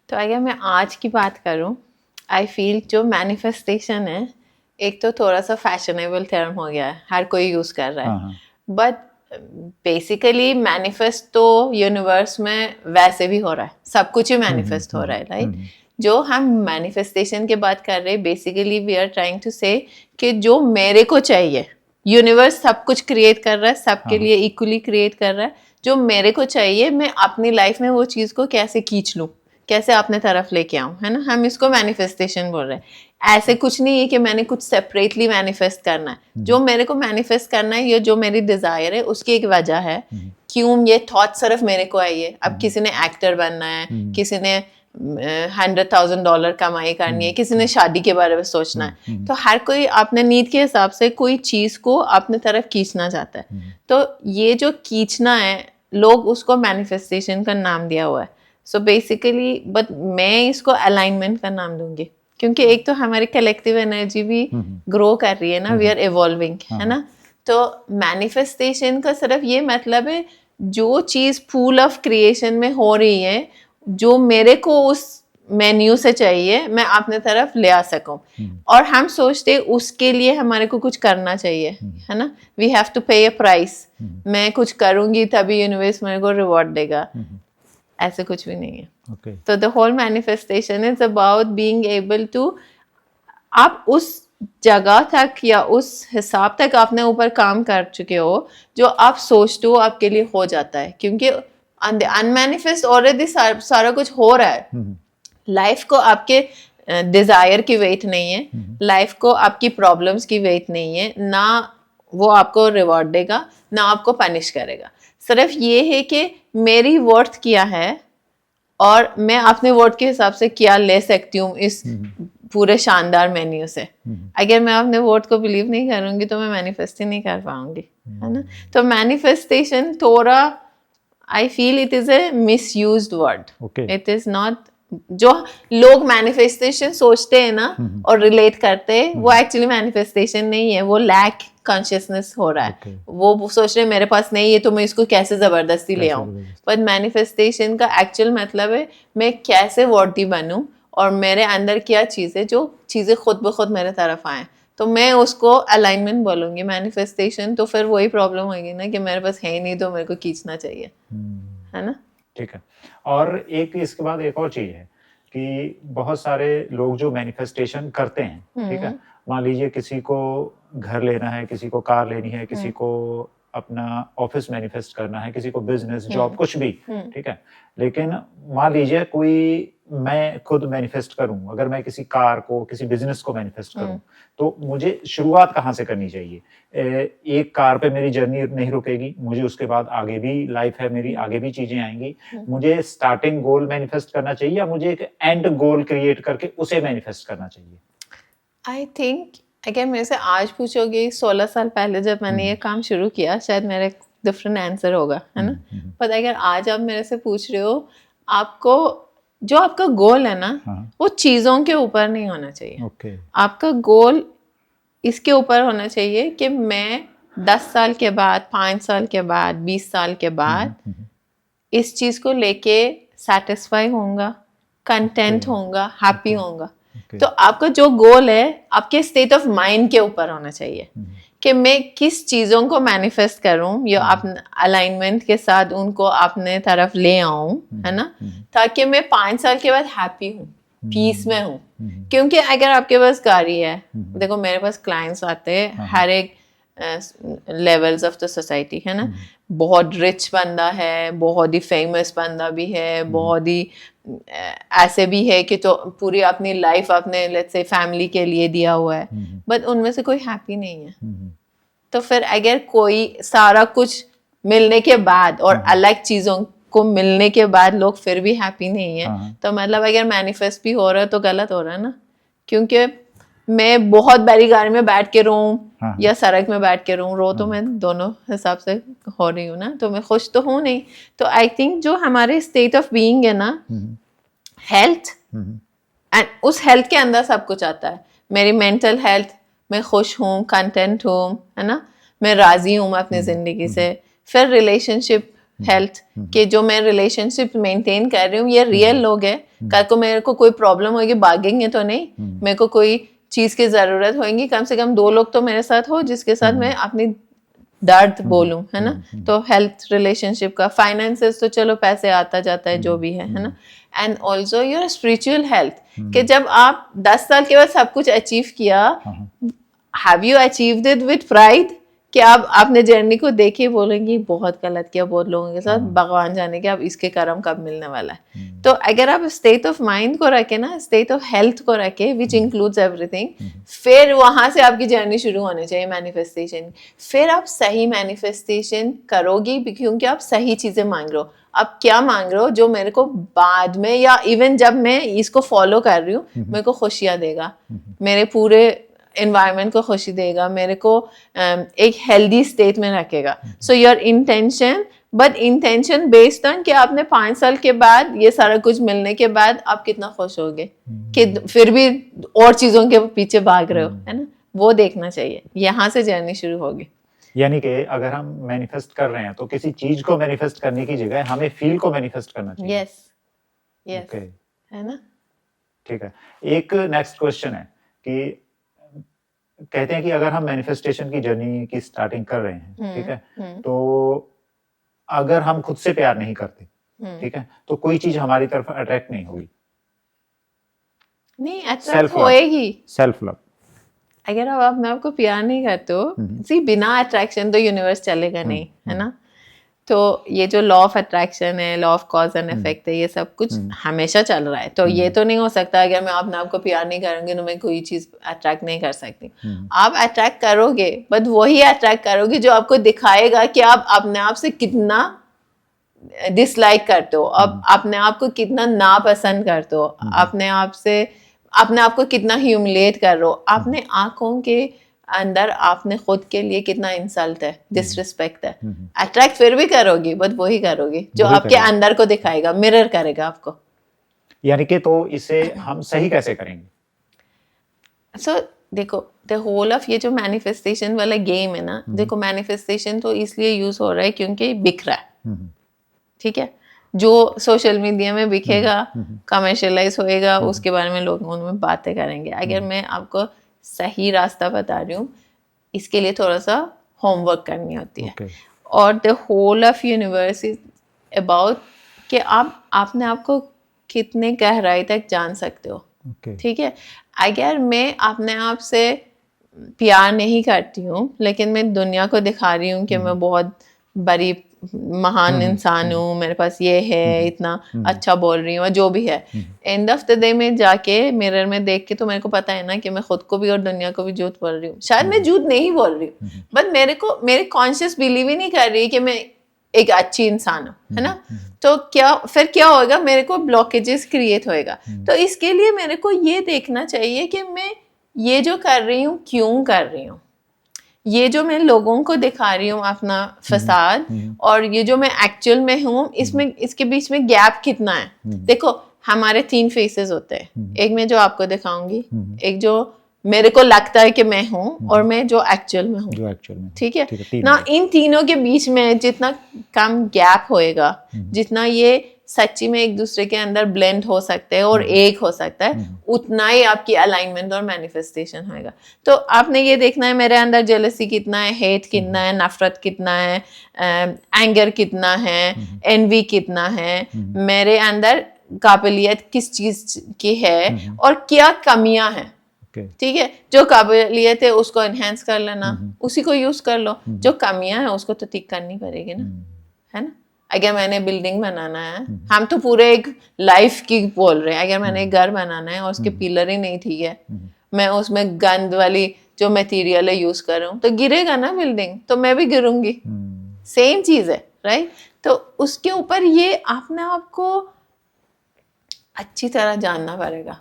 तो अगर मैं आज की बात करूं, आई फील जो मैनिफेस्टेशन है, एक तो थोड़ा सा फैशनेबल टर्म हो गया है, हर कोई यूज कर रहा है, बट बेसिकली मैनिफेस्ट तो यूनिवर्स में वैसे भी हो रहा है, सब कुछ ही मैनिफेस्ट हो रहा है, राइट? जो हम मैनिफेस्टेशन की बात कर रहे हैं, basically we are trying to say कि जो मेरे को चाहिए, यूनिवर्स सब कुछ क्रिएट कर रहा है, सबके लिए इक्वली क्रिएट कर रहा है, जो मेरे को चाहिए मैं अपनी लाइफ में वो चीज़ को कैसे खींच लूँ, कैसे अपने तरफ लेके आऊँ, है ना? हम इसको मैनिफेस्टेशन बोल रहे हैं। ऐसे कुछ नहीं है कि मैंने कुछ सेपरेटली मैनिफेस्ट करना है, जो मेरे को मैनिफेस्ट करना है, ये जो मेरी डिजायर है उसकी एक वजह है क्यों ये थॉट सिर्फ मेरे को आई है। अब किसी ने एक्टर बनना है, किसी ने $100,000 कमाई करनी है, किसी ने शादी के बारे में सोचना है, तो हर कोई अपने नीड के हिसाब से कोई चीज को अपने तरफ खींचना चाहता है। तो ये जो खींचना है, लोग उसको मैनिफेस्टेशन का नाम दिया हुआ है। सो बेसिकली बट मैं इसको अलाइनमेंट का नाम दूंगी, क्योंकि एक तो हमारी कलेक्टिव एनर्जी भी ग्रो कर रही है ना, वी आर इवॉल्विंग, है ना? तो मैनिफेस्टेशन का सिर्फ ये मतलब है जो चीज फूल ऑफ क्रिएशन में हो रही है, जो मेरे को उस मेन्यू से चाहिए, मैं अपने तरफ ले आ सकूं। और हम सोचते उसके लिए हमारे को कुछ करना चाहिए, है ना? वी हैव टू पे अ प्राइस, मैं कुछ करूंगी तभी यूनिवर्स मेरे को रिवॉर्ड देगा। ऐसे कुछ भी नहीं है। तो the whole manifestation is about being able to, आप उस जगह तक या उस हिसाब तक आपने ऊपर काम कर चुके हो जो आप सोचते हो आपके लिए हो जाता है, क्योंकि अनमैनिफेस्ट ऑलरेडी सारा कुछ हो रहा है। लाइफ को आपके डिजायर की वेट नहीं है, लाइफ को आपकी प्रॉब्लम्स की वेट नहीं है, ना वो आपको रिवॉर्ड देगा ना आपको पनिश करेगा। सिर्फ ये है कि मेरी वर्थ क्या है और मैं अपने वर्थ के हिसाब से क्या ले सकती हूँ इस पूरे शानदार मेन्यू से। अगर मैं अपने वर्थ को बिलीव नहीं करूंगी तो मैं मैनिफेस्ट ही नहीं कर पाऊंगी, है ना? तो मैनिफेस्टेशन थोड़ा, I feel it is a misused word. It is not, जो लोग मैनिफेस्टेशन सोचते हैं ना और रिलेट करते हैं, वो एक्चुअली मैनिफेस्टेशन नहीं है, वो लैक कॉन्शियसनेस हो रहा है। वो सोच रहे हैं मेरे पास नहीं है तो मैं इसको कैसे जबरदस्ती ले आऊं। पर मैनिफेस्टेशन का एक्चुअल मतलब है मैं कैसे वर्दी बनूं और मेरे अंदर क्या चीज़ है, जो चीज़ें खुद ब खुद मेरे तरफ आए, तो मैं उसको अलाइनमेंट बोलूंगी। मैनिफेस्टेशन तो फिर वही प्रॉब्लम होगी ना कि मेरे पास है ही नहीं तो मेरे को खींचना चाहिए, है ना? ठीक है। और एक इसके बाद एक और चीज है कि बहुत सारे लोग जो मैनिफेस्टेशन करते हैं, ठीक है, मान लीजिए किसी को घर लेना है, किसी को कार लेनी है, किसी को अपना ऑफिस मैनिफेस्ट करना है, किसी को बिजनेस, जॉब, कुछ भी, ठीक है। लेकिन मान लीजिए कोई, मैं खुद मैनिफेस्ट करूं, अगर मैं किसी कार को, किसी बिजनेस को मैनिफेस्ट करूं, तो मुझे शुरुआत कहाँ से करनी चाहिए? एक कार पे मेरी जर्नी नहीं रुकेगी, मुझे उसके बाद आगे भी लाइफ है मेरी, आगे भी चीजें आएंगी। मुझे स्टार्टिंग गोल मैनिफेस्ट करना चाहिए या मुझे एक एंड गोल क्रिएट करके उसे मैनिफेस्ट करना चाहिए? आई थिंक अगर मेरे से आज पूछोगे 16 साल पहले जब मैंने ये काम शुरू किया, शायद मेरा एक डिफरेंट आंसर होगा, है ना? पर अगर आज आप मेरे से पूछ रहे हो, आपको जो आपका गोल है ना, वो चीज़ों के ऊपर नहीं होना चाहिए। आपका गोल इसके ऊपर होना चाहिए कि मैं 10 साल के बाद, 5 साल के बाद, 20 साल के बाद इस चीज़ को लेके सेटिस्फाई होऊंगा, कंटेंट होऊंगा, हैप्पी होऊंगा। तो आपका जो गोल है आपके स्टेट ऑफ माइंड के ऊपर होना चाहिए कि मैं किस चीज़ों को मैनिफेस्ट करूं या अपने अलाइनमेंट के साथ उनको अपने तरफ ले आऊं, है ना? ताकि मैं 5 साल के बाद हैप्पी हूँ, पीस में हूँ। क्योंकि अगर आपके पास गाड़ी है, देखो मेरे पास क्लाइंट्स आते हैं हर एक लेवल्स ऑफ द सोसाइटी, है ना? बहुत रिच बंदा है, बहुत ही फेमस बंदा भी है, बहुत ही ऐसे भी है कि तो पूरी अपनी लाइफ अपने लेट्स से फैमिली के लिए दिया हुआ है, बट उनमें से कोई हैप्पी नहीं है। तो फिर अगर कोई सारा कुछ मिलने के बाद और अलग चीज़ों को मिलने के बाद लोग फिर भी हैप्पी नहीं है, तो मतलब अगर मैनिफेस्ट भी हो रहा है तो गलत हो रहा है ना। क्योंकि मैं बहुत बड़ी गाड़ी में बैठ के रहूं या सड़क में बैठ के रहूं, तो मैं दोनों हिसाब से हो रही हूँ ना, तो मैं खुश तो हूँ नहीं। तो आई थिंक जो हमारे स्टेट ऑफ बीइंग है ना, हेल्थ, एंड उस हेल्थ के अंदर सब कुछ आता है। मेरी मेंटल हेल्थ, मैं खुश हूँ, कंटेंट हूँ, है ना, मैं राजी हूँ अपनी ज़िंदगी से। फिर रिलेशनशिप हेल्थ के जो मैं रिलेशनशिप मेंटेन कर रही हूँ ये रियल लोग हैं, कल को मेरे को कोई प्रॉब्लम होगी भागेंगे तो नहीं, मेरे को कोई चीज की जरूरत होगी, कम से कम 2 लोग तो मेरे साथ हो जिसके साथ मैं अपनी दर्द बोलूं, है ना। तो हेल्थ रिलेशनशिप का, फाइनेंसेस तो चलो पैसे आता जाता है जो भी है ना। And also your spiritual health, कि जब आप 10 साल के बाद सब कुछ अचीव किया, have you achieved it with pride, कि आप आपने जर्नी को देखे बोलेंगे बहुत गलत किया बहुत लोगों के साथ, भगवान जाने के अब इसके कर्म कब मिलने वाला है। तो अगर आप स्टेट ऑफ माइंड को रखे ना, स्टेट ऑफ हेल्थ को रखे विच इंक्लूड्स एवरीथिंग, फिर वहां से आपकी जर्नी शुरू होनी चाहिए मैनिफेस्टेशन। फिर आप सही मैनिफेस्टेशन करोगे क्योंकि आप सही चीजें मांग रहे हो। आप क्या मांग रहे हो जो मेरे को बाद में या इवन जब मैं इसको फॉलो कर रही हूँ मेरे को खुशियाँ देगा, मेरे पूरे एनवायरनमेंट को खुशी देगा, मेरे को एक हेल्दी स्टेट में रखेगा। So your intention, but intention based on कि आपने 5 साल के बाद ये सारा कुछ मिलने के बाद आप कितना खुश होगे, कि फिर भी और चीजों के पीछे भाग रहे हो, है ना, वो देखना चाहिए। यहाँ से जर्नी शुरू होगी। यानी कि अगर हम मैनिफेस्ट कर रहे हैं तो किसी चीज को मैनिफेस्ट करने की जगह हमें फील को मैनिफेस्ट करना चाहिए। यस यस, है ना। ठीक है, एक नेक्स्ट क्वेश्चन है कि कहते हैं कि अगर हम मैनिफेस्टेशन की जर्नी की स्टार्टिंग कर रहे हैं, ठीक है, तो अगर हम खुद से प्यार नहीं करते, ठीक है, तो कोई चीज हमारी तरफ अट्रैक्ट नहीं होगी। नहीं, अट्रैक्ट होएगी। सेल्फ लव, अगर आप अपने आप को प्यार नहीं करते हो, सी बिना अट्रैक्शन तो यूनिवर्स चलेगा नहीं, है ना। तो ये जो लॉ ऑफ अट्रैक्शन है, law of cause and effect है, ये सब कुछ हमेशा चल रहा है। तो ये तो नहीं हो सकता अगर मैं अपने आप को प्यार नहीं करूंगी तो मैं कोई चीज अट्रैक्ट नहीं कर सकती। आप अट्रैक्ट करोगे, बट वही अट्रैक्ट करोगे जो आपको दिखाएगा कि आप अपने आप से कितना डिसलाइक करते हो, आप अपने आप को कितना नापसंद करते हो, अपने आप को कितना ह्यूमिलेट कर रहे हो, अपने आंखों के अंदर आपने खुद के लिए कितना इंसल्ट है, डिसरिस्पेक्ट है। अट्रैक्ट फिर भी करोगी, बट वही करोगी जो आपके अंदर को दिखाएगा, मिरर करेगा आपको। यानी कि तो इसे हम सही कैसे करेंगे? सो देखो, द होल ऑफ ये जो मैनिफेस्टेशन वाला गेम है ना, देखो मैनिफेस्टेशन तो इसलिए यूज हो रहा है क्योंकि बिक रहा है, ठीक है। जो सोशल मीडिया में बिकेगा, कमर्शियलाइज होएगा, उसके बारे में लोग उनमें बातें करेंगे। अगर मैं आपको सही रास्ता बता रही हूँ, इसके लिए थोड़ा सा होमवर्क करनी होती है। और the whole of universe is about कि आप अपने आप को कितने गहराई तक जान सकते हो, ठीक है। अगर मैं अपने आप से प्यार नहीं करती हूँ लेकिन मैं दुनिया को दिखा रही हूँ कि मैं बहुत बड़ी महान इंसान हूँ, मेरे पास ये है, इतना अच्छा बोल रही हूँ, जो भी है, एंड ऑफ द डे में जाके मिरर में देख के तो मेरे को पता है ना कि मैं खुद को भी और दुनिया को भी झूठ बोल रही हूँ। शायद मैं झूठ नहीं बोल रही हूँ, बट मेरे कॉन्शियस बिलीव ही नहीं कर रही कि मैं एक अच्छी इंसान हूँ, है ना। तो फिर क्या होगा, मेरे को ब्लॉकेजेस क्रिएट होएगा। तो इसके लिए मेरे को ये देखना चाहिए कि मैं ये जो कर रही हूँ क्यों कर रही हूँ, ये जो मैं लोगों को दिखा रही हूँ अपना फसाद, और ये जो मैं एक्चुअल में हूँ, इसके बीच में गैप कितना है। देखो हमारे 3 फेसेस होते हैं, एक मैं जो आपको दिखाऊंगी, एक जो मेरे को लगता है कि मैं हूँ, और मैं जो एक्चुअल में हूँ, ठीक है ना। इन तीनों के बीच में जितना कम गैप होएगा, जितना ये सच्ची में एक दूसरे के अंदर ब्लेंड हो सकते हैं और एक हो सकता है, उतना ही आपकी अलाइनमेंट और मैनिफेस्टेशन होएगा। तो आपने ये देखना है मेरे अंदर जेलसी कितना है, हेट कितना है, नफरत कितना है, एंगर कितना है, एनवी कितना है, मेरे अंदर काबिलियत किस चीज की है और क्या कमियां हैं, ठीक है। जो काबिलियत है उसको एनहेंस कर लेना, उसी को यूज कर लो। जो कमियां हैं उसको तो ठीक करनी पड़ेगी ना, है ना। अगर मैंने बिल्डिंग बनाना है, हम तो पूरे एक लाइफ की बोल रहे हैं, अगर मैंने एक घर बनाना है और उसके पिलर ही नहीं ठीक है, मैं उसमें गंद वाली जो मटेरियल है यूज कर रहा हूँ, तो गिरेगा ना बिल्डिंग, तो मैं भी गिरूंगी। सेम चीज है, राइट। तो उसके ऊपर ये अपने आप को अच्छी तरह जानना पड़ेगा।